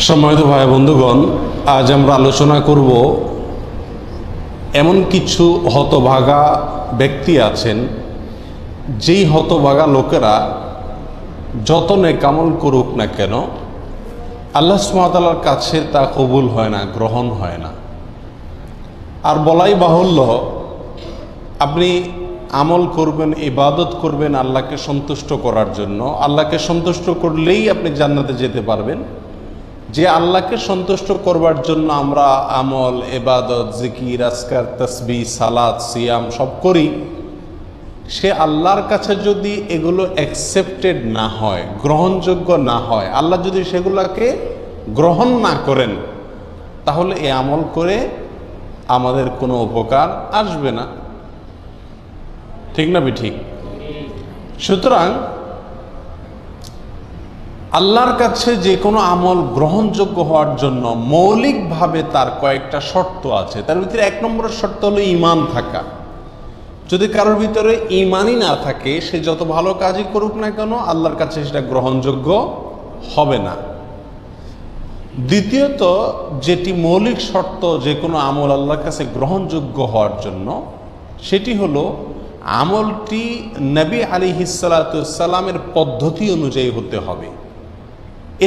সম্মানিত ভাই বন্ধুগণ, আজ আমরা আলোচনা করব এমন কিছু হতভাগা ব্যক্তি আছেন, যেই হতভাগা লোকেরা যত নেকামল করুক না কেন আল্লাহ সুবহানাহু ওয়া তাআলার কাছে তা কবুল হয় না, গ্রহণ হয় না। আর বলাই বাহুল্য, আপনি আমল করবেন, ইবাদত করবেন আল্লাহকে সন্তুষ্ট করার জন্য। আল্লাহকে সন্তুষ্ট করলেই আপনি জান্নাতে যেতে পারবেন। যে আল্লাহকে সন্তুষ্ট করবার জন্য আমরা আমল, ইবাদত, জিকির, আজকার, তাসবিহ, সালাত, সিয়াম সব করি, সে আল্লাহর কাছে যদি এগুলো অ্যাকসেপ্টেড না হয়, গ্রহণযোগ্য না হয়, আল্লাহ যদি সেগুলোকে গ্রহণ না করেন, তাহলে এই আমল করে আমাদের কোনো উপকার আসবে না। ঠিক না ঠিক? সুতরাং আল্লাহর কাছে যে কোনো আমল গ্রহণযোগ্য হওয়ার জন্য মৌলিকভাবে তার কয়েকটা শর্ত আছে। তার ভিতরে 1 নম্বরের শর্ত হলো ঈমান থাকা। যদি কারোর ভিতরে ঈমানই না থাকে, সে যত ভালো কাজই করুক না কেন আল্লাহর কাছে সেটা গ্রহণযোগ্য হবে না। দ্বিতীয়ত, যেটি মৌলিক শর্ত যে কোনো আমল আল্লাহর কাছে গ্রহণযোগ্য হওয়ার জন্য, সেটি হলো আমলটি নবী আলাইহিস সালাতু ওয়াস সালামের পদ্ধতি অনুযায়ী হতে হবে।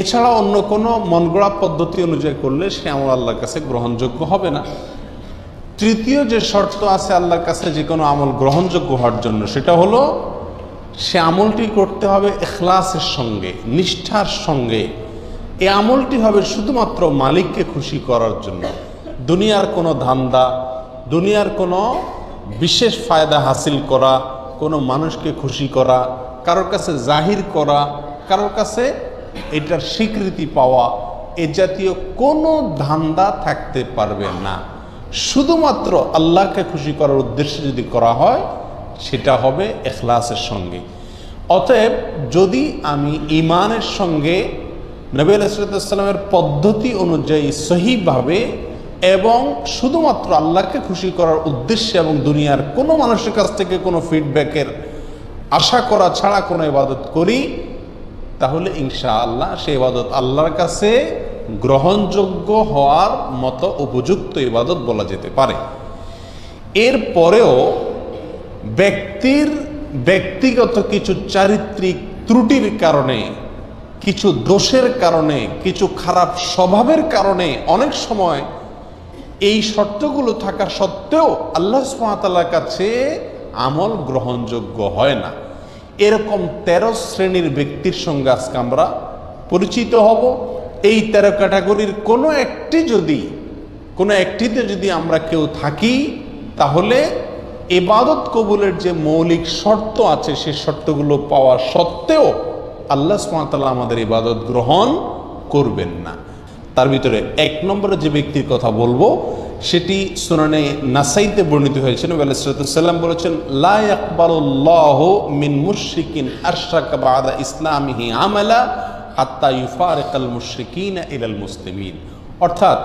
এছাড়া অন্য কোনো মনগড়া পদ্ধতি অনুযায়ী করলে সে আমল আল্লাহর কাছে গ্রহণযোগ্য হবে না। তৃতীয় যে শর্ত আছে আল্লাহর কাছে যে কোনো আমল গ্রহণযোগ্য হওয়ার জন্য, সেটা হলো সে আমলটি করতে হবে ইখলাসের সঙ্গে, নিষ্ঠার সঙ্গে। এই আমলটি হবে শুধুমাত্র মালিককে খুশি করার জন্য। দুনিয়ার কোনো ধান্দা, দুনিয়ার কোনো বিশেষ ফায়দা হাসিল করা, কোনো মানুষকে খুশি করা, কারোর কাছে জাহির করা, কারোর কাছে এটার স্বীকৃতি পাওয়া, এ জাতীয় কোনো ধান্দা থাকতে পারবে না। শুধুমাত্র আল্লাহকে খুশি করার উদ্দেশ্যে যদি করা হয়, সেটা হবে ইখলাসের সঙ্গে। অতএব যদি আমি ঈমানের সঙ্গে নবী আলাইহিস সালামের পদ্ধতি অনুযায়ী সহিভাবে এবং শুধুমাত্র আল্লাহকে খুশি করার উদ্দেশ্যে এবং দুনিয়ার কোনো মানুষের কাছ থেকে কোনো ফিডব্যাকের আশা করা ছাড়া কোনো ইবাদত করি, তাহলে ইনশাআল্লাহ সেই ইবাদত আল্লাহর কাছে গ্রহণযোগ্য হওয়ার মতো উপযুক্ত ইবাদত বলা যেতে পারে। এরপরেও ব্যক্তির ব্যক্তিগত কিছু চারিত্রিক ত্রুটির কারণে, কিছু দোষের কারণে, কিছু খারাপ স্বভাবের কারণে অনেক সময় এই শর্তগুলো থাকা সত্ত্বেও আল্লাহ সুবহানাহু ওয়া তাআলার কাছে আমল গ্রহণযোগ্য হয় না। এরকম 13 শ্রেণীর ব্যক্তির সঙ্গে আজকে আমরা পরিচিত হব। এই 13 ক্যাটাগরির কোনো একটিতে যদি আমরা কেউ থাকি, তাহলে ইবাদত কবুলের যে মৌলিক শর্ত আছে সেই শর্তগুলো পাওয়া সত্ত্বেও আল্লাহ সুবহানাহু ওয়া তাআলা আমাদের ইবাদত গ্রহণ করবেন না। তার ভিতরে 1 নম্বরে যে ব্যক্তির কথা বলবো, সেটি সুনানে নাসাইতে বর্ণিত হয়েছে। নবী আলাইহিস সালাম বলেছেন, লা ইয়াকবালুল্লাহু মিন মুশরিকিন আশরাকা বা'দা ইসলামিহি আমালা হাত্তা ইউফারিকাল মুশরিকিনা ইলাল মুসলিমিন। অর্থাৎ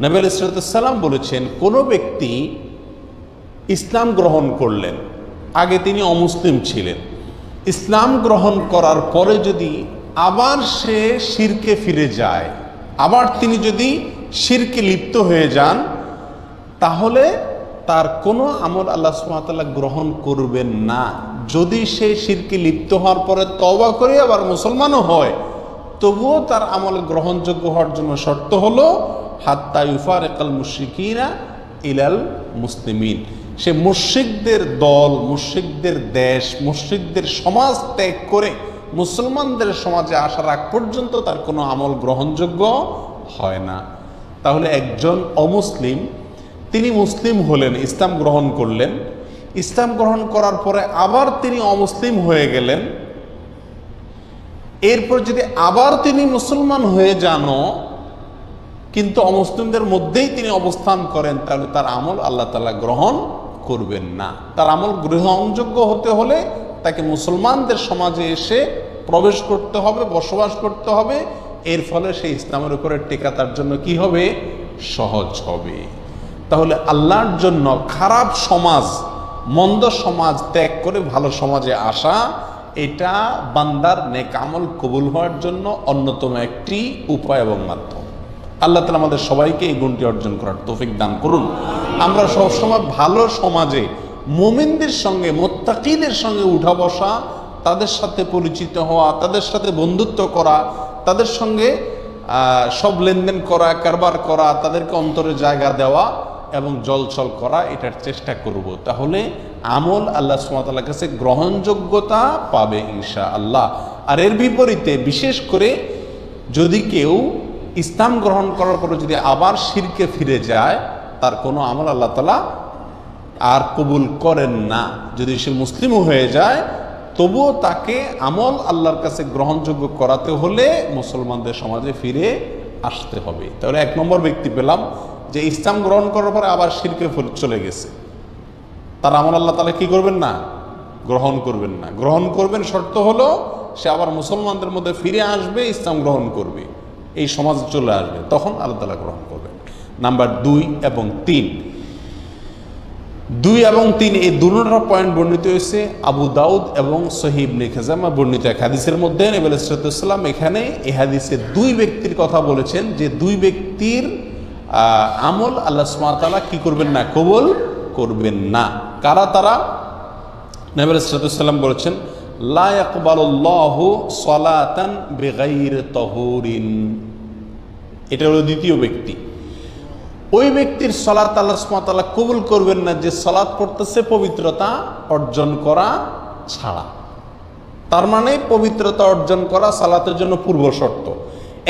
নবী আলাইহিস সালাম বলেছেন, কোনো ব্যক্তি ইসলাম গ্রহণ করলেন, আগে তিনি অমুসলিম ছিলেন, ইসলাম গ্রহণ করার পরে যদি আবার সে শিরকে ফিরে যায়, আবার তিনি যদি শিরকে লিপ্ত হয়ে যান, তাহলে তার কোনো আমল আল্লাহ সুবহানাহু ওয়া তাআলা গ্রহণ করবেন না। যদি সে শিরকে লিপ্ত হওয়ার পরে তওবা করে আবার মুসলমানও হয়, তবুও তার আমল গ্রহণযোগ্য হওয়ার জন্য শর্ত হলো হাত্তা ইউফারিকাল মুশরিকিনা ইলাল মুসলিমিন। সে মুশরিকদের দল, মুশরিকদের দেশ, মুশরিকদের সমাজ ত্যাগ করে মুসলমানদের সমাজে আসার আগ পর্যন্ত তার কোনো আমল গ্রহণযোগ্য হয় না। তাহলে একজন অমুসলিম, তিনি মুসলিম হলেন, ইসলাম গ্রহণ করলেন, ইসলাম গ্রহণ করার পরে আবার তিনি অমুসলিম হয়ে গেলেন, এরপর যদি আবার তিনি মুসলমান হয়ে যান কিন্তু অমুসলিমদের মধ্যেই তিনি অবস্থান করেন, তাহলে তার আমল আল্লাহ তাআলা গ্রহণ করবেন না। তার আমল গ্রহণযোগ্য হতে হলে তাকে মুসলমানদের সমাজে এসে প্রবেশ করতে হবে, বসবাস করতে হবে। এর ফলে সেই ইসলামের উপরে টেকা তার জন্য কি হবে? সহজ হবে। তাহলে আল্লাহর জন্য খারাপ সমাজ, মন্দ সমাজ ত্যাগ করে ভালো সমাজে আসা, এটা বান্দার নেক আমল কবুল হওয়ার জন্য অন্যতম একটি উপায় এবং মাধ্যম। আল্লাহ তাআলা আমাদের সবাইকে এই গুণটি অর্জন করার তৌফিক দান করুন। আমরা সবসময় ভালো সমাজে মুমিনদের সঙ্গে, মুত্তাকিদের সঙ্গে উঠা বসা, তাদের সাথে পরিচিত হওয়া, তাদের সাথে বন্ধুত্ব করা, তাদের সঙ্গে সব লেনদেন করা, কারবার করা, তাদেরকে অন্তরে জায়গা দেওয়া এবং জলছল করা, এটার চেষ্টা করব। তাহলে আমল আল্লাহ সুবহানাহু ওয়া তাআলার কাছে গ্রহণযোগ্যতা পাবে ইনশাআল্লাহ। আর এর বিপরীতে বিশেষ করে যদি কেউ ইসলাম গ্রহণ করার পরে যদি আবার শিরকে ফিরে যায়, তার কোনো আমল আল্লাহ তাআলা আর কবুল করেন না। যদি সে মুসলিমও হয়ে যায়, তবুও তাকে আমল আল্লাহর কাছে গ্রহণযোগ্য করাতে হলে মুসলমানদের সমাজে ফিরে আসতে হবে। তাহলে এক নম্বর ব্যক্তি পেলাম যে ইসলাম গ্রহণ করার পরে আবার শিরকে চলে গেছে, তার আমল আল্লাহ তাআলা কি করবেন না? গ্রহণ করবেন না। গ্রহণ করবেন শর্ত হলো সে আবার মুসলমানদের মধ্যে ফিরে আসবে, ইসলাম গ্রহণ করবে, এই সমাজে চলে আসবে, তখন আল্লাহ তাআলা গ্রহণ করবেন। নাম্বার 2 এবং 3, 2 এবং 3 এই দুটো পয়েন্ট বর্ণিত হয়েছে আবু দাউদ এবং সহিহ ইবনে খাজামা বর্ণিত এক হাদিসের মধ্যে। নবী সাল্লাল্লাহু আলাইহি ওয়াসাল্লাম এখানে এই হাদিসে 2 ব্যক্তির কথা বলেছেন, যে 2 ব্যক্তির আমল আল্লাহ সুবহানাহু ওয়া তাআলা কি করবেন না? কবুল করবেন না। কারা তারা? নবী সাল্লাল্লাহু আলাইহি ওয়াসাল্লাম বলেছেন, লা ইয়াকবালুল্লাহু সালাতান বিগাইরি তাহুরিন। এটা হলো দ্বিতীয় ব্যক্তি। ওই ব্যক্তির সালাত আল্লাহ সুবহানাহু ওয়া তাআলা কবুল করবেন না যে সালাত পড়তেছে পবিত্রতা অর্জন করা ছাড়া। তার মানে পবিত্রতা অর্জন করা সালাতের জন্য পূর্ব শর্ত।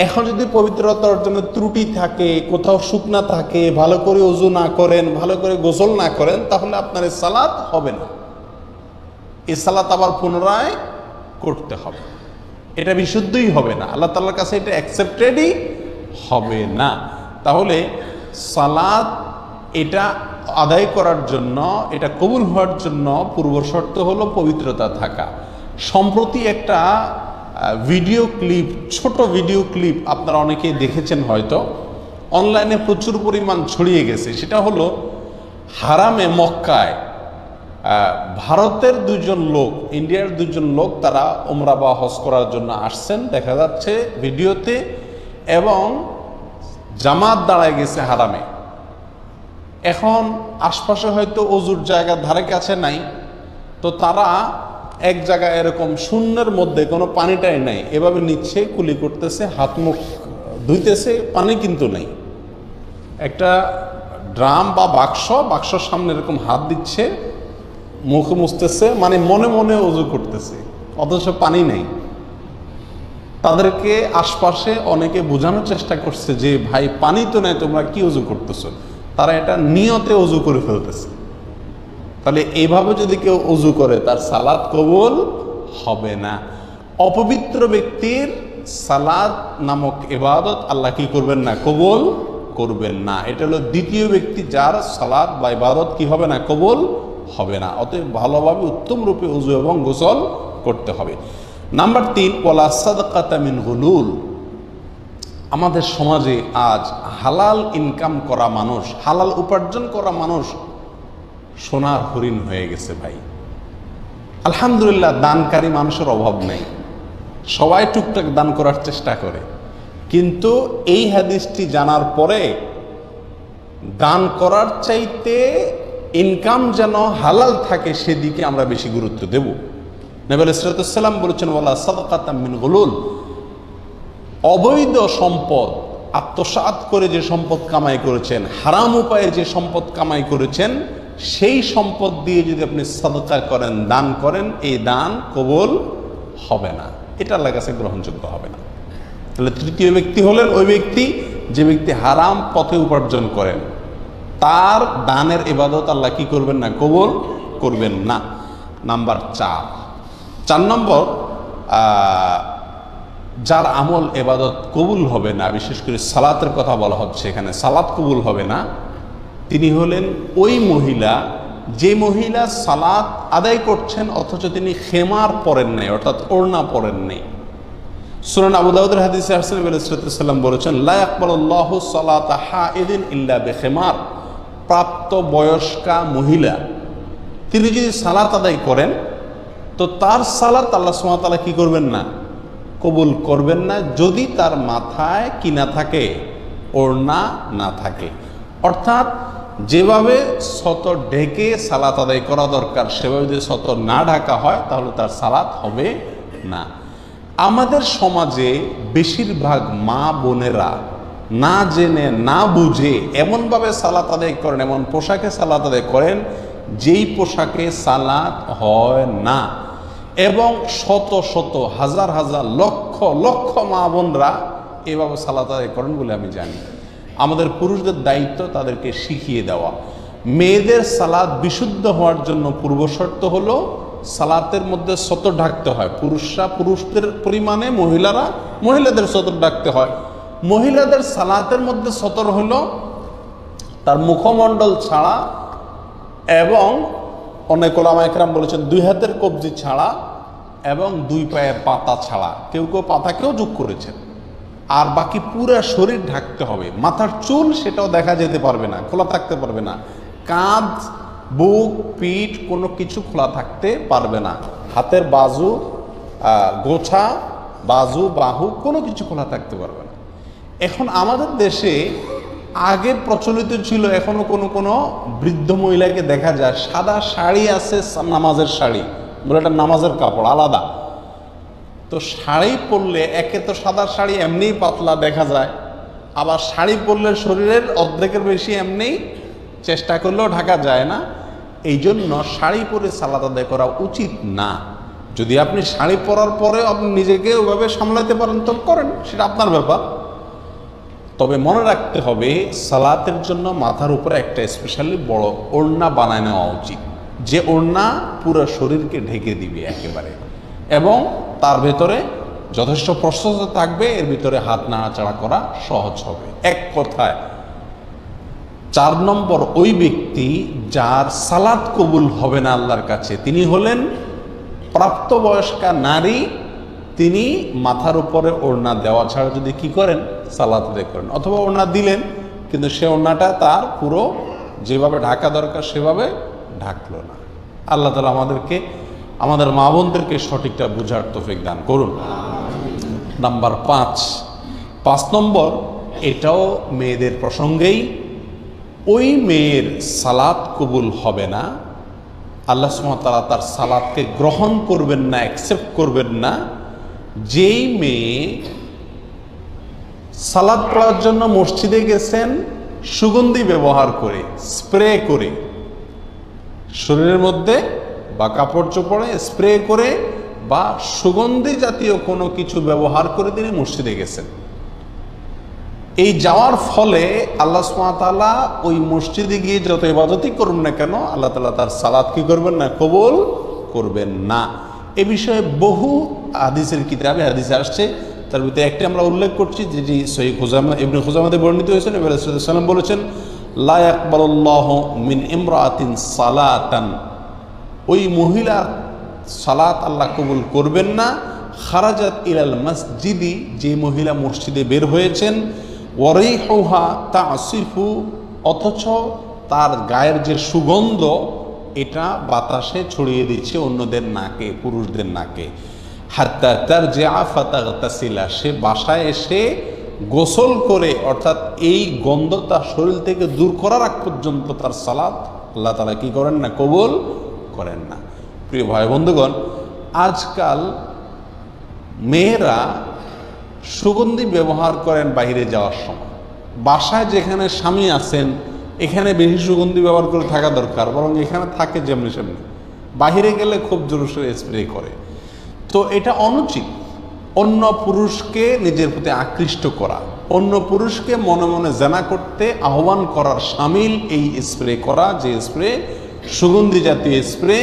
এখন যদি পবিত্রতা অর্জনের ত্রুটি থাকে, কোথাও শুকনা থাকে, ভালো করে ওযু না করেন, ভালো করে গোসল না করেন, তাহলে আপনার এই সালাত হবে না। এই সালাত আবার পুনরায় করতে হবে। এটা বিশুদ্ধই হবে না, আল্লাহ তাআলার কাছে এটা অ্যাকসেপ্টেডই হবে না। তাহলে সালাত এটা আদায় করার জন্য, এটা কবুল হওয়ার জন্য পূর্ব শর্ত হলো পবিত্রতা থাকা। সম্প্রতি একটা ভিডিও ক্লিপ, ছোট ভিডিও ক্লিপ আপনারা অনেকেই দেখেছেন হয়তো, অনলাইনে প্রচুর পরিমাণ ছড়িয়ে গেছে। সেটা হলো হারামে মক্কায় ভারতের 2 জন লোক, ইন্ডিয়ার 2 জন লোক, তারা উমরা বা হজ করার জন্য আসছেন দেখা যাচ্ছে ভিডিওতে, এবং জামাত দাঁড়ায় গেছে হারামে। এখন আশপাশে হয়তো অজুর জায়গা ধারে কাছে নাই, তো তারা এক জায়গায় এরকম শূন্যের মধ্যে কোনো পানিটাই নাই, এভাবে নিচ্ছে, কুলি করতেছে, হাত মুখ ধুইতেছে, পানি কিন্তু নেই। একটা ড্রাম বা বাক্সর সামনে এরকম হাত দিচ্ছে, মুখে মুছতেছে, মানে মনে মনে অজু করতেছে, অথচ পানি নেই। তাদেরকে আশপাশে অনেকে বোঝানোর চেষ্টা করছে যে ভাই পানি তো নেই, তোমরা কি অজু করতেছো। তারা এটা নিয়তে অজু করে ফেলতেছে। তাহলে এইভাবে যদি কেউ অজু করে তার সালাত কবুল হবে না। অপবিত্র ব্যক্তির সালাত নামক ইবাদত আল্লাহ কি করবেন না? কবুল করবেন না। এটা হলো দ্বিতীয় ব্যক্তি যার সালাত বা ইবাদত কি হবে না? কবুল হবে না। অতএব ভালোভাবে উত্তম রূপে ওযু এবং গোসল করতে হবে। নাম্বার 3, ওয়ালা সাদকাতা মিন গুলুল। আমাদের সমাজে আজ হালাল ইনকাম করা মানুষ, হালাল উপার্জন করা মানুষ সোনার হরিণ হয়ে গেছে ভাই। আলহামদুলিল্লাহ, দানকারী মানুষের অভাব নেই, সবাই টুকটাক দান করার চেষ্টা করে। কিন্তু এই হাদিসটি জানার পরে দান করার চাইতে ইনকাম যেন হালাল থাকে সেদিকে আমরা বেশি গুরুত্ব দেব। নবী আলাইহিস সালাম বলেছেন, ওয়ালা সাদকাতা মিন গুলুল। অবৈধ সম্পদ আত্মসাৎ করে যে সম্পদ কামাই করেছেন, হারাম উপায়ে যে সম্পদ কামাই করেছেন, সেই সম্পদ দিয়ে যদি আপনি সাদকা করেন, দান করেন, এই দান কবুল হবে না, এটা আল্লাহর কাছে গ্রহণযোগ্য হবে না। তাহলে তৃতীয় ব্যক্তি হলেন ওই ব্যক্তি যে ব্যক্তি হারাম পথে উপার্জন করেন, তার দানের ইবাদত আল্লাহ কি করবেন না? কবুল করবেন না। নাম্বার 4 নম্বর, যার আমল ইবাদত কবুল হবে না, বিশেষ করে সালাতের কথা বলা হচ্ছে এখানে, সালাত কবুল হবে না, তিনি হলেন ওই মহিলা যে মহিলা সালাত আদায় করছেন অথচ তিনি খেমার পরেন নাই, অর্থাৎ ওড়না পরেন নাই। সুনান আবু দাউদের হাদিসে রাসূল সাল্লাল্লাহু আলাইহি ওয়াসাল্লাম বলেছেন, লা ইয়াকবালুল্লাহু সালাতা হাইদিন ইল্লা বিখিমার। প্রাপ্ত বয়স্কা মহিলা তিনি যদি সালাত আদায় করেন তো তার সালাত আল্লাহ সুবহানাহু ওয়া তাআলা কি করবেন না? কবুল করবেন না, যদি তার মাথায় কি না থাকে, ওড়না না থাকে। অর্থাৎ যেভাবে সতর ঢেকে সালাত আদায় করা দরকার সেভাবে যদি সতর না ঢাকা হয় তাহলে তার সালাত হবে না। আমাদের সমাজে বেশিরভাগ মা বোনেরা না জেনে না বুঝে এমনভাবে সালাত আদায় করেন, এমন পোশাকে সালাত আদায় করেন যেই পোশাকে সালাত হয় না, এবং শত শত হাজার হাজার লক্ষ লক্ষ মা বোনরা এভাবে সালাত আদায় করেন বলে আমি জানি। আমাদের পুরুষদের দায়িত্ব তাদেরকে শিখিয়ে দেওয়া। মেয়েদের সালাত বিশুদ্ধ হওয়ার জন্য পূর্বশর্ত হলো সালাতের মধ্যে সতর ঢাকতে হয়। পুরুষরা পুরুষদের পরিমাণে, মহিলারা মহিলাদের সতর ঢাকতে হয়। মহিলাদের সালাতের মধ্যে সতর হলো তার মুখমণ্ডল ছাড়া, এবং অনেক ওলামা একরাম বলেছেন 2 হাতের কবজি ছাড়া এবং 2 পায়ের পাতা ছাড়া, কেউ কেউ পাতাকেও যোগ করেছেন। আর বাকি পুরো শরীর ঢাকতে হবে। মাথার চুল সেটাও দেখা যেতে পারবে না, খোলা থাকতে পারবে না। কাঁধ, বুক, পিঠ কোনো কিছু খোলা থাকতে পারবে না। হাতের বাজু, গোছা, বাজু, বাহু কোনো কিছু খোলা থাকতে পারবে না। এখন আমাদের দেশে আগে প্রচলিত ছিল, এখনো কোনো কোনো বৃদ্ধ মহিলাকে দেখা যায় সাদা শাড়ি আছে, নামাজের শাড়ি বলে, এটা নামাজের কাপড় আলাদা। তো শাড়ি পরলে, একে তো সাদা শাড়ি এমনিই পাতলা দেখা যায়, আবার শাড়ি পরলে শরীরের অর্ধেকের বেশি এমনিই চেষ্টা করলেও ঢাকা যায় না। এই জন্য শাড়ি পরে সালাত আদায় করা উচিত না। যদি আপনি শাড়ি পরার পরে আপনি নিজেকে ওইভাবে সামলাতে পারেন তো করেন, সেটা আপনার ব্যাপার। তবে মনে রাখতে হবে সালাতের জন্য মাথার উপরে একটা স্পেশালি বড় ওড়না বানায় নেওয়া উচিত, যে ওড়না পুরো শরীরকে ঢেকে দিবে একেবারে, এবং তার ভেতরে যথেষ্ট প্রশস্ত থাকবে, এর ভিতরে হাত নাড়াচাড়া করা সহজ হবে। এক কথায় 4 নম্বর ওই ব্যক্তি যার সালাত কবুল হবে না আল্লাহর কাছে, তিনি হলেন প্রাপ্তবয়স্কা নারী। তিনি মাথার উপরে ওড়না দেওয়া ছাড়া যদি কি করেন, সালাত আদায় করেন, অথবা ওড়না দিলেন কিন্তু সে ওড়নাটা তার পুরো যেভাবে ঢাকা দরকার সেভাবে ঢাকলো না। আল্লাহ তাআলা আমাদেরকে, আমাদের মা বোনদেরকে সঠিকটা বুঝার তৌফিক দান করুন। নাম্বার 5 নম্বর, এটাও মেয়েদের প্রসঙ্গেই। ওই মেয়ের সালাত কবুল হবে না, আল্লাহ সুবহানাহু ওয়া তাআলা তার সালাতকে গ্রহণ করবেন না, অ্যাকসেপ্ট করবেন না, যেই মেয়ে সালাত পড়ার জন্য মসজিদে গেছেন সুগন্ধি ব্যবহার করে, স্প্রে করে, শরীরের মধ্যে বা কাপড় চোপড়ে স্প্রে করে বা সুগন্ধি জাতীয় কোনো কিছু ব্যবহার করে তিনি মসজিদে গেছেন। এই যাওয়ার ফলে আল্লাহ সুবহানাহু ওয়া তাআলা ওই মসজিদে গিয়ে যত ইবাদতই করুন না কেন, আল্লাহ তাআলা তার সালাত কি করবেন না, কবুল করবেন না। এ বিষয়ে বহু হাদিসের কিতাবে হাদিসে আসছে। তার ভিতরে একটি আমরা উল্লেখ করছি, যেটি সহিহ খুজাইমা ইবনে খুজাইমাতে বর্ণিত হয়েছে। নবী সাল্লাল্লাহু আলাইহি ওয়াসাল্লাম বলেছেন, লা ইয়াকবালুল্লাহু মিন ইমরাআতিন সালাতান, ওই মহিলার সালাত আল্লাহ কবুল করবেন না, খারাজাত ইলাল মসজিদি, যে মহিলা মসজিদে বের হয়েছেন, ওয়ারিহুহা তাসিফু, অথচ তার গায়ের যে সুগন্ধ এটা বাতাসে ছড়িয়ে দিচ্ছে অন্যদের নাকে, পুরুষদের নাকে। হাত্তা তারজিআ ফাতাগতাসিলা, সে বাসায় এসে গোসল করে, অর্থাৎ এই গন্ধ তার শরীর থেকে দূর করার আগ পর্যন্ত তার সালাত আল্লাহ তাআলা কি করেন না, কবুল করেন না। প্রিয় ভাই বন্ধুগণ, আজকাল মেয়েরা সুগন্ধি ব্যবহার করেন বাইরে যাওয়ার সময়। বাসায় যেখানে স্বামী আছেন এখানে বেশি সুগন্ধি ব্যবহার করে থাকা দরকার, বরং এখানে থাকে যেমনি সেমনি, বাহিরে গেলে খুব জোরে সোরে স্প্রে করে। তো এটা অনুচিত। অন্য পুরুষকে নিজের প্রতি আকৃষ্ট করা, অন্য পুরুষকে মনে মনে জানা করতে আহ্বান করার শামিল এই স্প্রে করা, যে স্প্রে সুগন্ধি জাতীয় স্প্রে,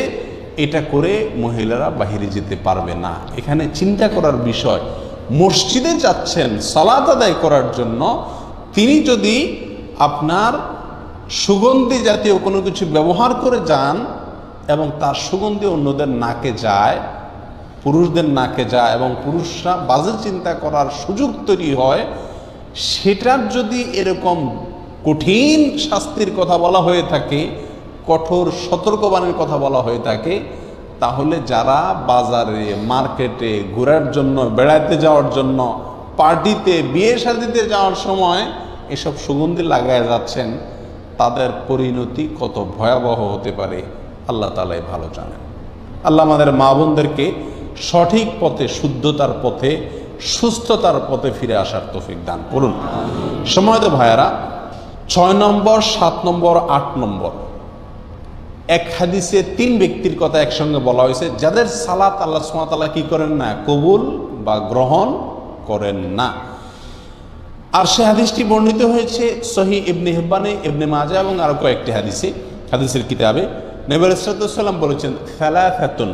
এটা করে মহিলারা বাহিরে যেতে পারবে না। এখানে চিন্তা করার বিষয়, মসজিদে যাচ্ছেন সালাত আদায় করার জন্য, তিনি যদি আপনার সুগন্ধি জাতীয় কোনো কিছু ব্যবহার করে যান এবং তার সুগন্ধি অন্যদের নাকে যায়, পুরুষদের নাকে যায়, এবং পুরুষরা বাজে চিন্তা করার সুযোগ তৈরি হয়, সেটার যদি এরকম কঠিন শাস্তির কথা বলা হয়ে থাকে, কঠোর সতর্কবাণীর কথা বলা হয়ে থাকে, তাহলে যারা বাজারে মার্কেটে ঘোরার জন্য, বেড়াতে যাওয়ার জন্য, পার্টিতে, বিয়ে শাদিতে যাওয়ার সময় এসব সুগন্ধি লাগায় যাচ্ছেন, তাদের পরিণতি কত ভয়াবহ হতে পারে আল্লাহ তাআলাই ভালো জানেন। আল্লাহ আমাদের মা বোনদেরকে সঠিক পথে, শুদ্ধতার পথে, সুস্থতার পথে ফিরে আসার তৌফিক দান করুন। সময়ত ভাইয়ারা, 6 নম্বর, 7 নম্বর, 8 নম্বর এক হাদিসে 3 ব্যক্তির কথা একসঙ্গে বলা হয়েছে যাদের সালাত আল্লাহ সুবহানাহু ওয়া তাআলা কি করেন না, কবুল বা গ্রহণ করেন না। আর সে হাদিসটি বর্ণিত হয়েছে সহিহ ইবনে হিব্বানে, ইবনে মাজাহ এবং আরো কয়েকটি হাদিসের কিতাবে। নবী সাল্লাল্লাহু আলাইহি ওয়াসাল্লাম বলেছেন, সালাসাতুন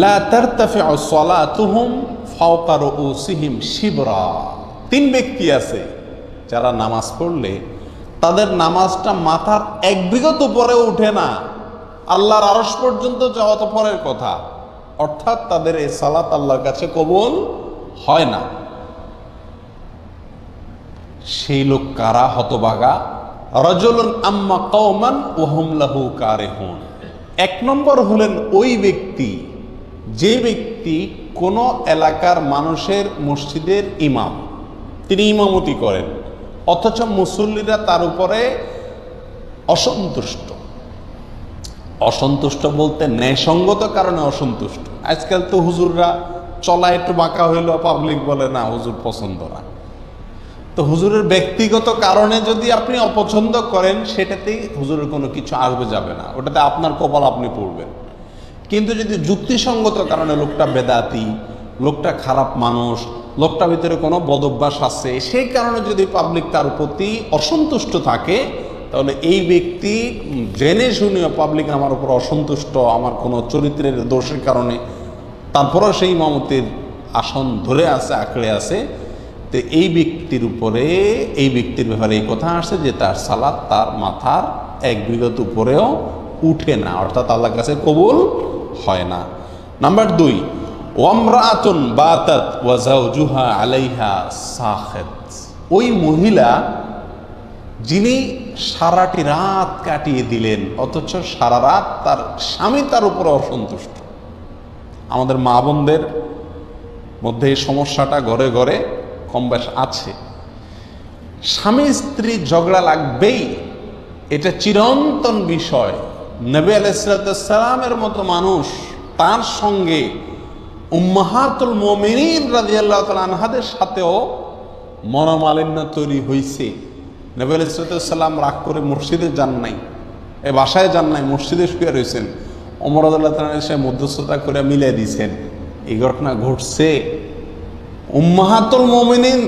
লা তারতাফিউ সালাতুহুম ফাওকা রুউসিহিম শিবরা। 3 ব্যক্তি আছে যারা নামাজ পড়লে তাদের নামাজটা মাথার 1 বিঘত উপরে উঠে না, আল্লাহর আরশ পর্যন্ত যাওয়া তো পরের কথা। অর্থাৎ তাদের এই সালাত আল্লাহর কাছে কবুল হয় না। সেই লোক কারা? হতভাগা। রাজুলুন আম্মা কওমান ওয়া হুম লাহু কারিহুন। 1 নম্বর হলেন ওই ব্যক্তি, যে ব্যক্তি কোন এলাকার মানুষের মসজিদের ইমাম, তিনি ইমামতি করেন, অথচ মুসল্লিরা তার উপরে অসন্তুষ্ট। অসন্তুষ্ট বলতে ন্যায়সঙ্গত কারণে অসন্তুষ্ট। আজকাল তো হুজুররা চলা একটু বাঁকা হইলেও পাবলিক বলে না, হুজুর পছন্দ না। তো হুজুরের ব্যক্তিগত কারণে যদি আপনি অপছন্দ করেন, সেটাতেই হুজুরের কোনো কিছু আসবে যাবে না, ওটাতে আপনার কপাল আপনি পড়বেন। কিন্তু যদি যুক্তিসঙ্গত কারণে লোকটা বেদাতি, লোকটা খারাপ মানুষ, লোকটার ভিতরে কোনো বদভ্যাস আছে, সেই কারণে যদি পাবলিক তার প্রতি অসন্তুষ্ট থাকে, তাহলে এই ব্যক্তি জেনে শুনে পাবলিক আমার উপর অসন্তুষ্ট, আমার কোনো চরিত্রের দোষের কারণে, তারপরও সেই ইমামতির আসন ধরে আছে, আঁকড়ে আছে, তো এই ব্যক্তির উপরে, এই ব্যক্তির ব্যাপারে এই কথা আসছে যে তার সালাত তার মাথার 1 বিঘত উপরেও উঠে না, অর্থাৎ আল্লাহর কাছে কবুল হয় না। নাম্বার 2, ওয়ামরাআতুন বাতাত ওয়া যাওজুহা আলাইহা সাখিত। ওই মহিলা যিনি সারাটি রাত কাটিয়ে দিলেন, অথচ সারা রাত তার স্বামী তার উপরে অসন্তুষ্ট। আমাদের মা বোনদের মধ্যে এই সমস্যাটা ঘরে ঘরে কম বেশ আছে। স্বামী স্ত্রী ঝগড়া লাগবেই, এটা চিরন্তন বিষয়। নবী আলাইহিস সালামের মতো মানুষ, তার সঙ্গে উম্মাহাতুল মুমিনিন রাদিয়াল্লাহু তাআলা আনহাদের সাথেও মনোমালিন্য তৈরি হয়েছে। নবী আলাইহিস সালাম রাগ করে মসজিদে যান নাই, এ বাসায় যান নাই, মসজিদে শুয়ে রয়েছেন। ওমর রাদিয়াল্লাহু তাআলা এসে মধ্যস্থতা করে মিলিয়ে দিয়েছেন। এই ঘটনা ঘটছে। উম্মাহাতুল মুমিনিন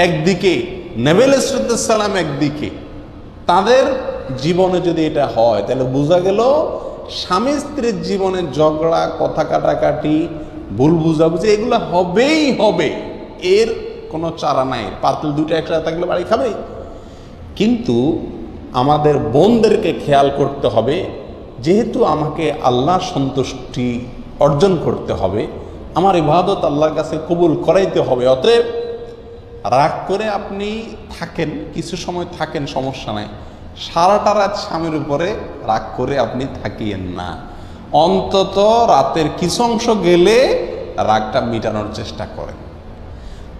একদিকে, নবী আলাইহিস সালাম একদিকে, তাদের জীবনে যদি এটা হয়, তাহলে বোঝা গেল স্বামী স্ত্রীর জীবনে ঝগড়া, কথা কাটাকাটি, ভুল বুঝাবুঝি এগুলো হবেই হবে, এর কোনো চারা নাই। পাতিল 2টা একসাথে থাকলে বাড়ি খাবে। কিন্তু আমাদের বোনদেরকে খেয়াল করতে হবে, যেহেতু আমাকে আল্লাহ সন্তুষ্টি অর্জন করতে হবে, আমার ইবাদত আল্লাহর কাছে কবুল করাইতে হবে, অতএব রাগ করে আপনি থাকেন, কিছু সময় থাকেন, সমস্যা নাই। সারাটা রাত স্বামীর উপরে রাগ করে আপনি থাকিয়েন না। অন্তত রাতের কিছু অংশ গেলে রাগটা মিটানোর চেষ্টা করেন।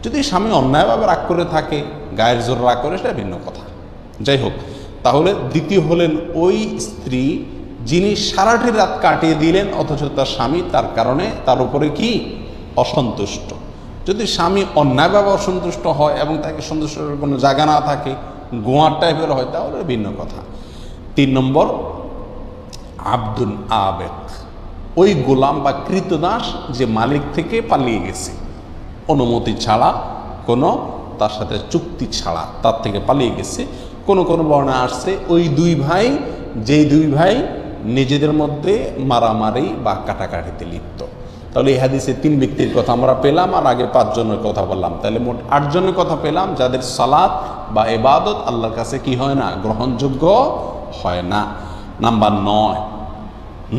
যদি স্বামী অন্যায়ভাবে রাগ করে থাকে, গায়ের জোর রাগ করে, সেটা ভিন্ন কথা। যাই হোক, তাহলে দ্বিতীয় হলেন ওই স্ত্রী যিনি সারাটি রাত কাটিয়ে দিলেন, অথচ তার স্বামী তার কারণে তার উপরে কি অসন্তুষ্ট। যদি স্বামী অন্যায়ভাবে অসন্তুষ্ট হয় এবং তাকে সন্তুষ্ট করার কোনো জায়গা না থাকে, গোয়ার টাইপের হয়, তাহলে ভিন্ন কথা। 3 নম্বর, আব্দুন আবেক, ওই গোলাম বা কৃতদাস যে মালিক থেকে পালিয়ে গেছে, অনুমতি ছাড়া, কোনো তার সাথে চুক্তি ছাড়া তার থেকে পালিয়ে গেছে। কোনো কোনো বর্ণনা আসছে ওই 2 ভাই, যেই 2 ভাই নিজেদের মধ্যে মারামারি বা কাটাকাটিতে লিপ্ত। তাহলে এই হাদিসে 3 ব্যক্তির কথা আমরা পেলাম, আর আগে 5 জনের কথা বললাম, তাহলে মোট 8 জনের কথা পেলাম যাদের সালাত বা ইবাদত আল্লাহর কাছে কি হয় না, গ্রহণযোগ্য হয় না। নাম্বার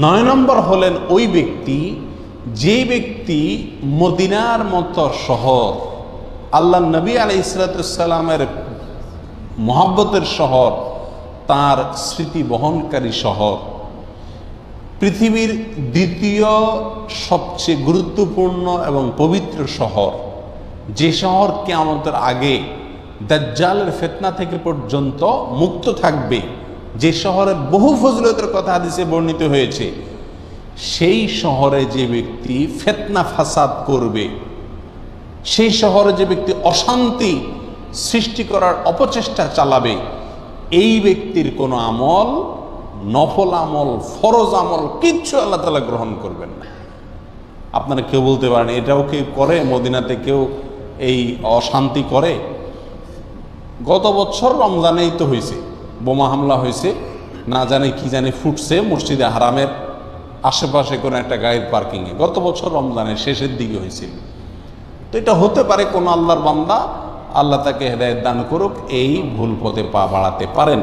9 নম্বর হলেন ওই ব্যক্তি, যে ব্যক্তি মদিনার মতো শহর, আল্লাহ নবী আলাইহিস সালামের মহব্বতের শহর, তার স্মৃতি বহনকারী শহর, পৃথিবীর দ্বিতীয় সবচেয়ে গুরুত্বপূর্ণ এবং পবিত্র শহর, যে শহর কিয়ামতের আগে দাজ্জালের ফিতনা থেকে পর্যন্ত মুক্ত থাকবে, যে শহরের বহু ফজিলতের কথা হাদিসে বর্ণিত হয়েছে, সেই শহরে যে ব্যক্তি ফিতনা ফাসাদ করবে, সেই শহরে যে ব্যক্তি অশান্তি সৃষ্টি করার অপচেষ্টা চালাবে, এই ব্যক্তির কোনো আমল, নফল আমল, ফরজ আমল কিচ্ছু আল্লাহ তাআলা গ্রহণ করবেন না। আপনারা কেউ বলতে পারেন এটাও কেউ করে? মদিনাতে কেউ এই অশান্তি করে? গত বছর রমজানেই তো হয়েছে, বোমা হামলা হয়েছে, না জানে কি জানে ফুটছে মসজিদে হারামের আশেপাশে কোনো একটা গাড়ির পার্কিংয়ে, গত বছর রমজানের শেষের দিকে হয়েছিল। তো এটা হতে পারে কোনো আল্লাহর বান্দা, আল্লাহ তাকে হেদায়েত দান করুক, এই ভুল পথে পা বাড়াতে পারেন।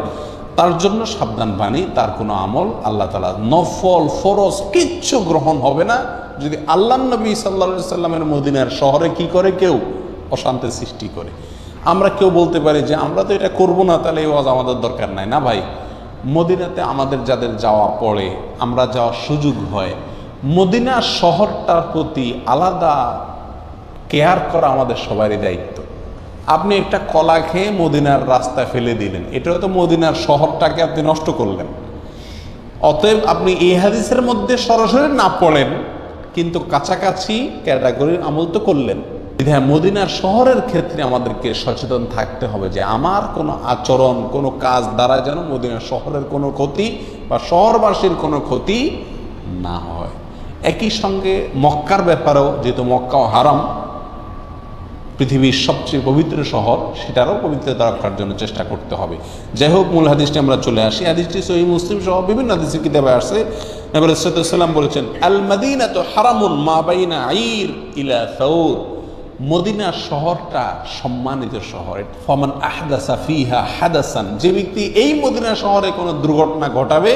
তার জন্য সাবধান বাণী, তার কোনো আমল আল্লাহ তাআলা নফল ফরজ কিচ্ছু গ্রহণ হবে না যদি আল্লাহ নবী সাল্লাল্লাহু আলাইহি সাল্লামের মদিনার শহরে কি করে কেউ অশান্তি সৃষ্টি করে। আমরা কেউ বলতে পারি যে আমরা তো এটা করব না, তাহলে এই ওয়াজ আমাদের দরকার নাই। না ভাই, মদিনাতে আমাদের যাদের যাওয়া পড়ে, আমরা যাওয়ার সুযোগ হয়, মদিনা শহরটার প্রতি আলাদা কেয়ার করা আমাদের সবারই দায়িত্ব। আপনি একটা কলা খেয়ে মদিনার রাস্তায় ফেলে দিলেন, এটাও তো মদিনার শহরটাকে আপনি নষ্ট করলেন। অতএব আপনি এই হাদিসের মধ্যে সরাসরি না পড়েন, কিন্তু কাছাকাছি ক্যাটাগরির আমল তো করলেন। হ্যাঁ, মদিনার শহরের ক্ষেত্রে আমাদেরকে সচেতন থাকতে হবে যে আমার কোনো আচরণ, কোনো কাজ দ্বারা যেন মদিনার শহরের কোনো ক্ষতি বা শহরবাসীর কোনো ক্ষতি না হয়। একই সঙ্গে মক্কার ব্যাপারেও, যেহেতু মক্কাও হারাম, পৃথিবীর সবচেয়ে পবিত্র শহর, সেটারও পবিত্রতা রক্ষার জন্য চেষ্টা করতে হবে। যাই হোক, মূল হাদিসটি আমরা চলে আসি। হাদিসটি সহিহ মুসলিম সহ বিভিন্ন হাদিসের কিতাবে আসছে। নবী সাল্লাল্লাহু আলাইহি ওয়াসাল্লাম বলেছেন, আল মাদিনাতু হারামুন মা বাইনা আইর ইলা সাউর। মদিনা শহরটা সম্মানিত শহর। ফামান আহদাসা ফিহা হাদাসান, যে ব্যক্তি এই মদিনা শহরে কোনো দুর্ঘটনা ঘটাবে,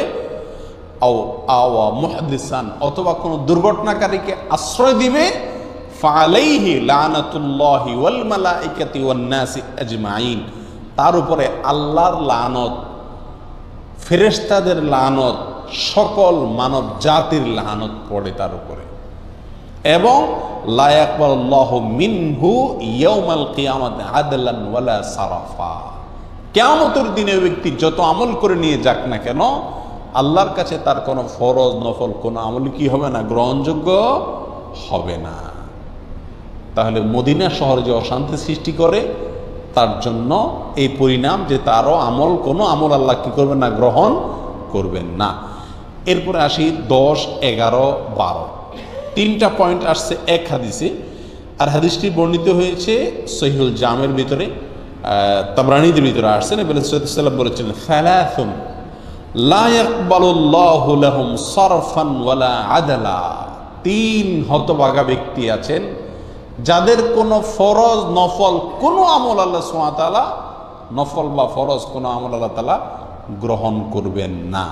আওয়া মুহদিসান, অথবা কোনো দুর্ঘটনাকারীকে আশ্রয় দিবে, ফালাইহি লানাতুল্লাহি ওয়াল মালাইকাতি ওয়ান নাসি আজমাইন, তার উপরে আল্লাহর লানত, ফেরেশতাদের লানত, সকল মানব জাতির লানত পড়ে তার উপরে। এবং লা ইয়াকবালুল্লাহু মিনহু ইয়াউমাল কিয়ামাতি আদলান ওয়ালা সারাফা, কিয়ামতের দিনে ব্যক্তি যত আমল করে নিয়ে যাক না কেন, আল্লাহর কাছে তার কোনো ফরজ নফল কোনো আমল কি হবে না, গ্রহণযোগ্য হবে না। তাহলে মদিনা শহরে যে অশান্তি সৃষ্টি করে, তার জন্য এই পরিণাম যে তারও আমল, কোনো আমল আল্লাহ কি করবেন না, গ্রহণ করবেন না। এরপরে আসি 10, 11, 12, তিনটা পয়েন্ট আসছে এক হাদিসে। আর হাদিসটি বর্ণিত হয়েছে সহিহুল জামের ভিতরে, তাবরানীর ভিতরে আসছে। নবী সাল্লাল্লাহু আলাইহি ওয়াসাল্লাম বলেছেন, সালাসুন লা ইয়াকবালুল্লাহু লাহুম সারফান ওয়ালা আদলা। 3 হতভাগা ব্যক্তি আছেন যাদের কোনো ফরজ নফল কোনো আমল আল্লাহ সুবহানাহু ওয়া তাআলা, নফল বা ফরজ কোনো আমল আল্লাহ তাআলা গ্রহণ করবেন না।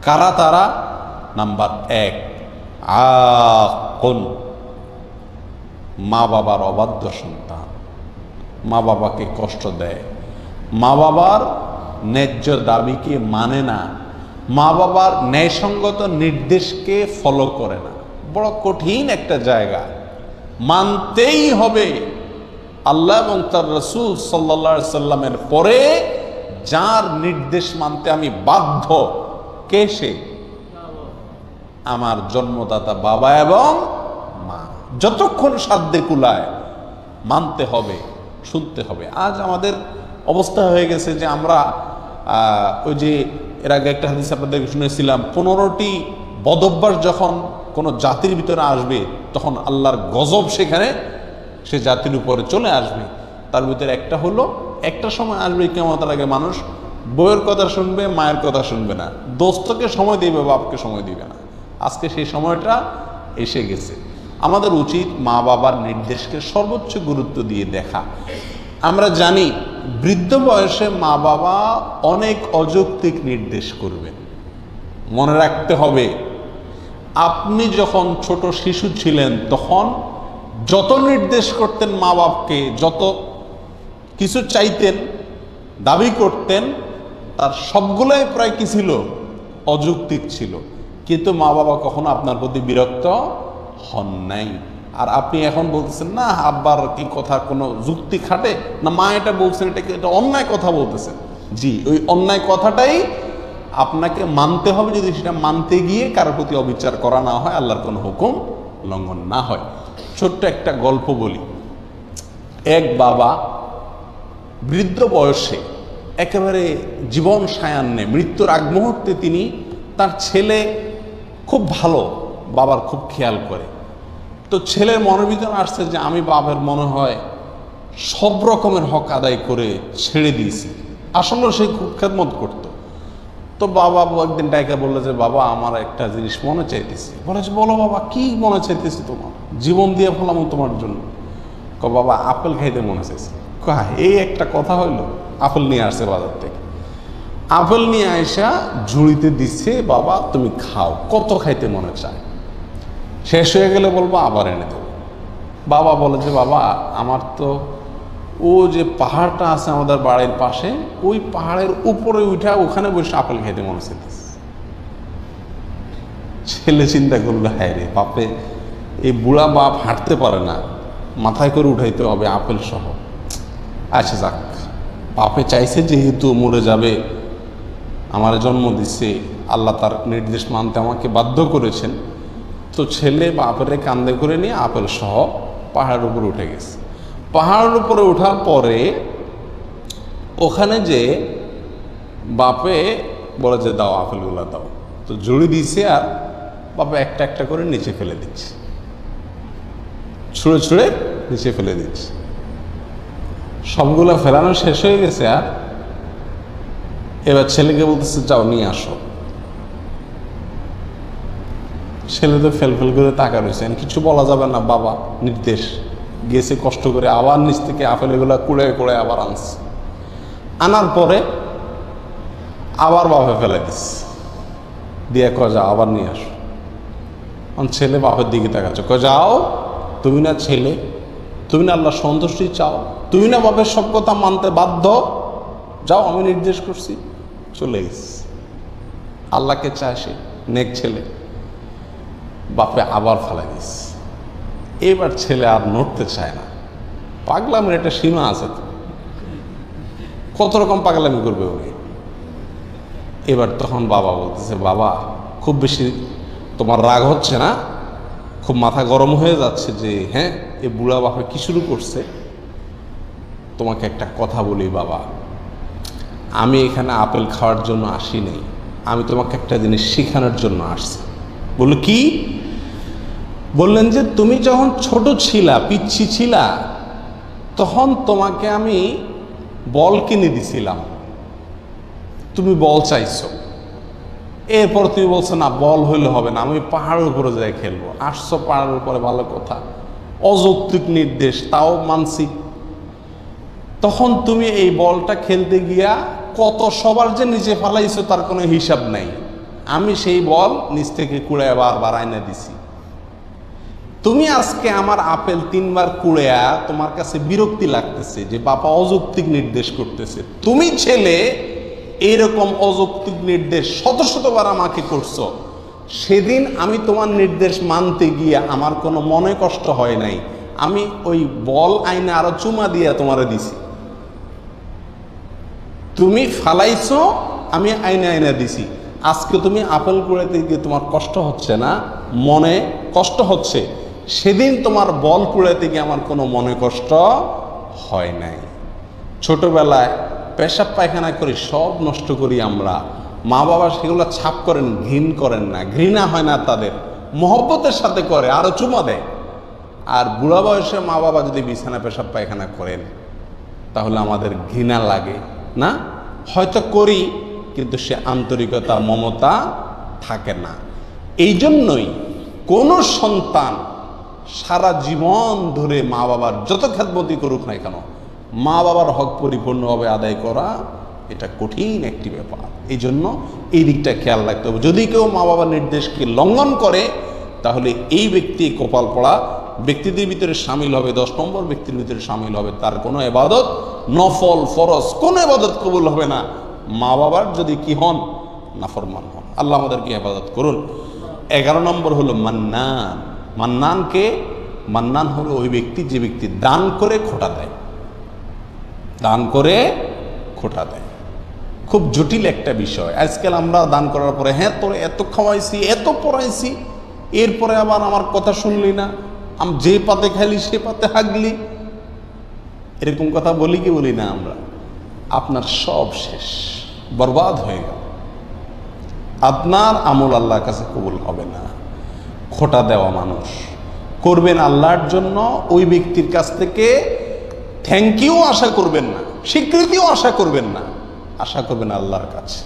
কারা তারা? নাম্বার 1, আকুন, মা বাবার অবাধ্য সন্তান, মা বাবাকে কষ্ট দেয়, মা বাবার ন্যায্য দাবিকে মানে না, মা বাবার ন্যায়সঙ্গত নির্দেশকে ফলো করে না। বড় কঠিন একটা জায়গা, মানতেই হবে। আল্লাহ এবং তার রাসূল সাল্লাল্লাহু আলাইহি সাল্লামের পরে যার নির্দেশ মানতে আমি বাধ্য, কে সে? আমার জন্মদাতা বাবা এবং মা। যতক্ষণ সাধ্যে কুলায় মানতে হবে, শুনতে হবে। আজ আমাদের অবস্থা হয়ে গেছে যে আমরা ওই যে এর আগে একটা হাদিস আপনাদের শুনেছিলাম, 15টি বদভ্যাস যখন কোনো জাতির ভিতরে আসবে, তখন আল্লাহর গজব সেখানে সে জাতির উপরে চলে আসবে। তার ভিতরে একটা হলো, একটা সময় আসবে কিয়ামতের আগে মানুষ বউয়ের কথা শুনবে, মায়ের কথা শুনবে না, দোস্তকে সময় দিবে, বাপকে সময় দিবে না। আজকে সেই সময়টা এসে গেছে। আমাদের উচিত মা বাবার নির্দেশকে সর্বোচ্চ গুরুত্ব দিয়ে দেখা। আমরা জানি বৃদ্ধ বয়সে মা বাবা অনেক অযৌক্তিক নির্দেশ করবেন। মনে রাখতে হবে, আপনি যখন ছোট শিশু ছিলেন তখন যত নির্দেশ করতেন মা বাপকে, যত কিছু চাইতেন, দাবি করতেন, তার সবগুলোই প্রায় কি ছিল? অযৌক্তিক ছিল। কিন্তু মা বাবা কখনো আপনার প্রতি বিরক্ত হন নাই। আর আপনি এখন বলতেছেন না আব্বার কি কথা কোনো যুক্তি খাটে না, মা এটা বলছেন এটা অন্যায় কথা বলতেছেন। জি, ওই অন্যায় কথাটাই আপনাকে মানতে হবে, যদি সেটা মানতে গিয়ে কারোর প্রতি অবিচার করা না হয়, আল্লাহর কোনো হুকুম লঙ্ঘন না হয়। ছোট্ট একটা গল্প বলি। এক বাবা বৃদ্ধ বয়সে একেবারে জীবন সায়ান্নে মৃত্যুর আগ মুহূর্তে তিনি তার ছেলে খুব ভালো, বাবার খুব খেয়াল করে। তো ছেলের মনের ভিতরে আসছে যে আমি বাবার মনে হয় সব রকমের হক আদায় করে ছেড়ে দিয়েছি। আসলে সে খুব খেদমত করত। তো বাবা একদিন ডাইকা বললো যে বাবা আমার একটা জিনিস মনে চাইতেছি। বলেছে বলো বাবা, কি মনে চাইতেছি তোমার? জীবন দিয়ে ফেলাম তোমার জন্য। বাবা আপেল খাইতে মনে চাইছে। এই একটা কথা হইলো, আপেল নিয়ে আসছে বাজার থেকে। আপেল নিয়ে আইসা ঝুড়িতে দিচ্ছে, বাবা তুমি খাও, কত খাইতে মনে চায়। শেষ হয়ে গেলে বলবো আবার এনে দেবো। বাবা বলে যে বাবা আমার তো ও যে পাহাড়টা আছে আমাদের বাড়ির পাশে, ওই পাহাড়ের উপরে উঠা ওখানে বসে আপেল খাইতে মনে চাইতেছে। ছেলে চিন্তা করলো হ্যাঁ রে বাপে, এই বুড়া বাপ হাঁটতে পারে না, মাথায় করে উঠাইতে হবে আপেল সহ। আচ্ছা যাক, বাপে চাইছে যেহেতু মরে যাবে, আমার জন্ম দিচ্ছে, আল্লাহ তার নির্দেশ মানতে আমাকে বাধ্য করেছেন। তো ছেলে বাপের কান্দে করে নিয়ে আপেল সহ পাহাড়ের উপরে উঠে গেছে। পাহাড়ের উপরে ওঠার পরে ওখানে যে বাপে বলে যে দাও আপেলগুলো দাও, তো ঝুড়ি দিয়েছে আর বাপে একটা একটা করে নিচে ফেলে দিচ্ছে, ছুঁড়ে ছুঁড়ে নিচে ফেলে দিচ্ছে। সবগুলো ফেলানো শেষ হয়ে গেছে। আর এবার ছেলেকে বলতেছে যাও নিয়ে আসো। ছেলে তো ফেল করে তাকা রয়েছে, কিছু বলা যাবে না, বাবা নির্দেশ গেছে কষ্ট করে, আবার নিচ থেকে আপেল এগুলো কুড়ে কুড়ে আবার আনছে। আনার পরে আবার বাপে ফেলে দিস দিয়ে কয় যাও আবার নিয়ে আসো। ছেলে বাপের দিকে তাকাচ্ছে, কয় যাও, তুমি না ছেলে, তুমি না আল্লাহ সন্তুষ্টি চাও, তুমি না বাপের সব কথা মানতে বাধ্য, যাও আমি নির্দেশ করছি। চলে গেছে। আল্লাহকে চায় সে, নেক ছেলে। বাপে আবার ফেলে দিস। এবার ছেলে আর নড়তে চায় না। পাগলামের একটা সীমা আছে তো, কত রকম পাগলামি করবে উনি। এবার তখন বাবা বলতেছে বাবা খুব বেশি তোমার রাগ হচ্ছে না? খুব মাথা গরম হয়ে যাচ্ছে যে হ্যাঁ এই বুড়া বাপে কি শুরু করছে? তোমাকে একটা কথা বলি বাবা, আমি এখানে আপেল খাওয়ার জন্য আসি নাই, আমি তোমাকে একটা জিনিস শেখানোর জন্য আসছি। বললো কি? বললেন যে তুমি যখন ছোট ছিলা, পিচ্ছি ছিলা, তখন তোমাকে আমি বল কিনে দিছিলাম, তুমি বল চাইছো। এরপর তুমি বলছো না বল হইলে হবে না, আমি পাহাড়ের উপরে যাই খেলবো। আসছো পাহাড়ের উপরে, ভালো কথা, অযৌক্তিক নির্দেশ, তাও মানছি। তখন তুমি এই বলটা খেলতে গিয়া কত সবার যে নিচে ফালাইছো তার কোনো হিসাব নাই। আমি সেই বল নিচ থেকে কুড়ে বারবার আইনা দিছি। তুমি আজকে আমার আপেল 3 বার কুড়েয়া তোমার কাছে বিরক্তি লাগতেছে যে বাবা অযৌক্তিক নির্দেশ করতেছে। তুমি ছেলে এইরকম অযৌক্তিক নির্দেশ শত শতবার আমাকে করছো। সেদিন আমি তোমার নির্দেশ মানতে গিয়ে আমার কোনো মনে কষ্ট হয় নাই, আমি ওই বল আইনে আরো চুমা দিয়ে তোমারে দিছি। তুমি ফালাইছো, আমি আইনে আইনা দিছি। আজকে তুমি আপেল কুড়াইতে গিয়ে তোমার কষ্ট হচ্ছে না, মনে কষ্ট হচ্ছে। সেদিন তোমার বল কুড়াইতে গিয়ে আমার কোনো মনে কষ্ট হয় নাই। ছোটবেলায় পেশাব পায়খানা করি, সব নষ্ট করি আমরা। মা বাবা সেগুলো ছাপ করেন, ঘৃণ করেন না, ঘৃণা হয় না তাদের, মহব্বতের সাথে করে, আরো চুমা দেয়। আর বুড়া বয়সে মা বাবা যদি বিছানা পেশাব পায়খানা করেন তাহলে আমাদের ঘৃণা লাগে না? হয়তো করি, কিন্তু সে আন্তরিকতা মমতা থাকে না। এই জন্যই কোনো সন্তান সারা জীবন ধরে মা বাবার যত খেদমতি করুক না কেন, মা বাবার হক পরিপূর্ণভাবে আদায় করা এটা কঠিন একটি ব্যাপার। এই জন্য এই দিকটা খেয়াল রাখতে হবে। যদি কেউ মা বাবার নির্দেশকে লঙ্ঘন করে তাহলে এই ব্যক্তি কপাল পড়া ব্যক্তিদের ভিতরে সামিল হবে, 10 নম্বর ব্যক্তির ভিতরে সামিল হবে। তার কোনো ইবাদত, নফল ফরজ কোনো ইবাদত কবুল হবে না মা বাবার যদি কি হন, নাফরমান হন। আল্লাহ আমাদেরকে ইবাদত করুন। 11 নম্বর হলো মান্নান। মান্নানকে, মান্নান হলো ওই ব্যক্তি যে ব্যক্তি দান করে খোটা দেয়, দান করে খোটা দেয়। খুব জটিল একটা বিষয়। আজকাল আমরা দান করার পরে, হ্যাঁ তোরে এত খাওয়াইছি, এত পড়াইছি, এরপরে আবার আমার কথা শুনলি না, যে পাতে খাইলি সে পাতে হাগলি, এরকম কথা বলি কি বলি না আমরা? আপনার সব শেষ, বরবাদ হয়ে গেল, আপনার আমল আল্লাহর কাছে কবুল হবে না। খোটা দেওয়া মানুষ করবেন আল্লাহর জন্য, ওই ব্যক্তির কাছ থেকে থ্যাংক ইউ আশা করবেন না, স্বীকৃতিও আশা করবেন না, আশা করবেন আল্লাহর কাছে।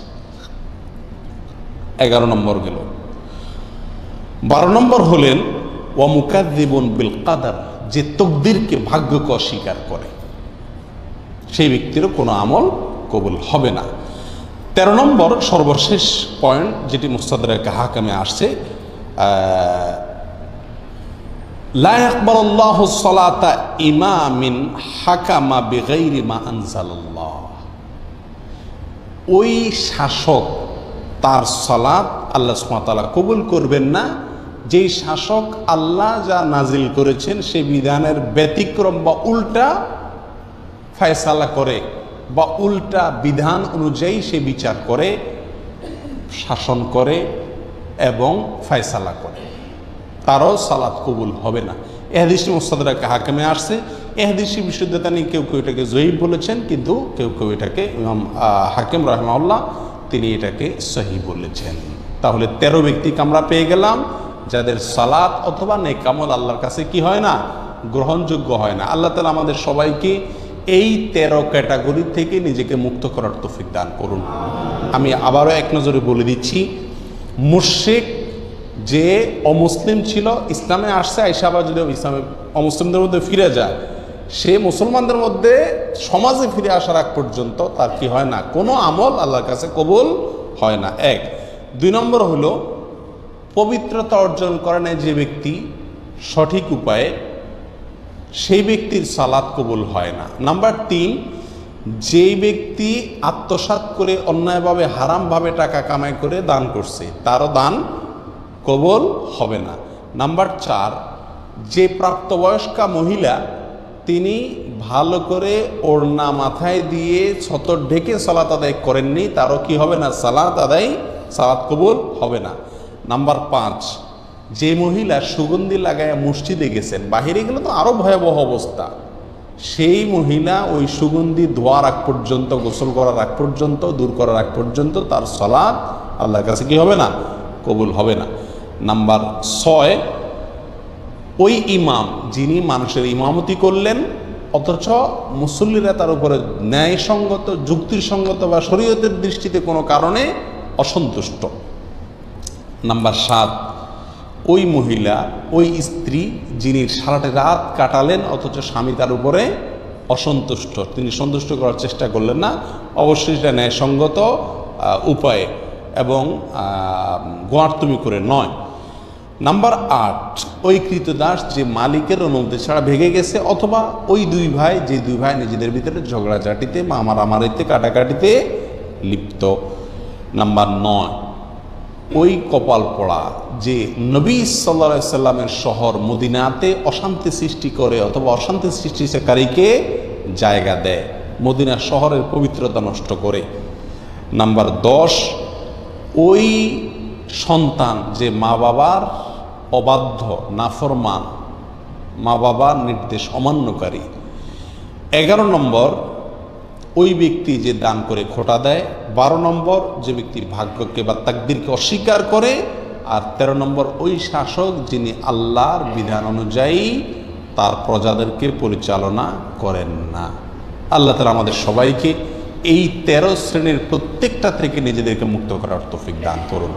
11 নম্বর গেল। 12 নম্বর হলেন ওয়া মুকাযযিবুন বিল কাদার, যে তকদিরকে, ভাগ্যকে অস্বীকার করে, সেই ব্যক্তিরও কোনো আমল কবুল হবে না। 13 নম্বর সর্বশেষ পয়েন্ট, যেটি মুস্তাদরাকে হাকামে আসছে, লা ইয়াকবালুল্লাহু সালাতা ইমামিন হাকামা বিগাইরি মা আনজালাল্লাহ। ওই শাসক, তার সালাত আল্লাহ সুবহানাহু ওয়া তাআলা কবুল করবেন না যেই শাসক আল্লাহ যা নাজিল করেছেন সেই বিধানের ব্যতিক্রম বা উল্টা ফয়সালা করে, বা উল্টা বিধান অনুযায়ী সে বিচার করে, শাসন করে এবং ফয়সালা করে, তারও সালাত কবুল হবে না। এ হাদিসটি মুস্তাদরাক হাকিমে আসছে। এ হাদিসটি বিশুদ্ধতা নিয়ে কেউ কেউ এটাকে জয়ীফ বলেছেন, কিন্তু কেউ কেউ এটাকে ইমাম হাকিম রাহিমাহুল্লাহ তিনি এটাকে সহিহ বলেছেন। তাহলে 13 ব্যক্তিকে আমরা পেয়ে গেলাম যাদের সালাত অথবা নেক আমল আল্লাহর কাছে কি হয় না, গ্রহণযোগ্য হয় না। আল্লাহ তাআলা আমাদের সবাইকে এই 13 ক্যাটাগরি থেকে নিজেকে মুক্ত করার তৌফিক দান করুন। আমি আবারও এক নজরে বলে দিচ্ছি, মুশরিক যে অমুসলিম ছিল, ইসলামে আসছে, আইসা আবার যদি ইসলামে অমুসলিমদের মধ্যে ফিরে যায়, সে মুসলমানদের মধ্যে সমাজে ফিরে আসার আগ পর্যন্ত তার কি হয় না, কোনো আমল আল্লাহর কাছে কবুল হয় না। 1। 2 নম্বর হলো পবিত্রতা অর্জন করে না যে ব্যক্তি সঠিক উপায়ে, সেই ব্যক্তির সালাত কবুল হয় না। নাম্বার 3, যেই ব্যক্তি আত্মসাৎ করে অন্যায়ভাবে হারামভাবে টাকা কামাই করে দান করছে, তারও দান কবুল হবে না। নাম্বার 4, যে প্রাপ্তবয়স্কা মহিলা তিনি ভালো করে ওড়না মাথায় দিয়ে ছতর ঢেকে সালাত আদায় করেননি, তারও কি হবে না, সালাত কবুল হবে না। নাম্বার 5, যে মহিলা সুগন্ধি লাগায় মসজিদে গেছেন, বাহিরে গেলে তো আরও ভয়াবহ অবস্থা, সেই মহিলা ওই সুগন্ধি ধোয়ার আগ পর্যন্ত, গোসল করার আগ পর্যন্ত, দূর করার আগ পর্যন্ত তার সালাত আল্লাহর কাছে কি হবে না, কবুল হবে না। নাম্বার 6, ওই ইমাম যিনি মানুষের ইমামতি করলেন অথচ মুসল্লিরা তার উপরে ন্যায়সঙ্গত, যুক্তিসঙ্গত বা শরীয়তের দৃষ্টিতে কোনো কারণে অসন্তুষ্ট। নাম্বার 7, ওই মহিলা, ওই স্ত্রী যিনি সারাটা রাত কাটালেন অথচ স্বামী তার উপরে অসন্তুষ্ট, তিনি সন্তুষ্ট করার চেষ্টা করলেন না, অবশ্যই এটা ন্যায়সঙ্গত উপায়ে এবং গোয়ার্তুমি করে নয়। নাম্বার 8, ওই কৃতদাস যে মালিকের অনুমতি ছাড়া ভেঙে গেছে, অথবা ওই দুই ভাই, যে দুই ভাই নিজেদের ভিতরে ঝগড়াঝাটিতে বা মারামারিতে কাটাকাটিতে লিপ্ত। নাম্বার 9, ওই কপাল পড়া যে নবী সাল্লাল্লাহু আলাইহি সাল্লামের শহর মদিনাতে অশান্তি সৃষ্টি করে অথবা অশান্তি সৃষ্টিকারীকে জায়গা দেয়, মদিনা শহরের পবিত্রতা নষ্ট করে। নাম্বার 10, ওই সন্তান যে মা বাবার অবাধ্য, নাফরমান, মা বাবার নির্দেশ অমান্যকারী। 11 নম্বর, ওই ব্যক্তি যে দান করে খোটা দেয়। 12 নম্বর, যে ব্যক্তি ভাগ্যকে বা তাকদীরকে অস্বীকার করে। আর 13 নম্বর, ওই শাসক যিনি আল্লাহর বিধান অনুযায়ী তার প্রজাদেরকে পরিচালনা করেন না। আল্লাহ তাআলা আমাদের সবাইকে এই 13 শ্রেণীর প্রত্যেকটা থেকে নিজেদেরকে মুক্ত করার তৌফিক দান করুন।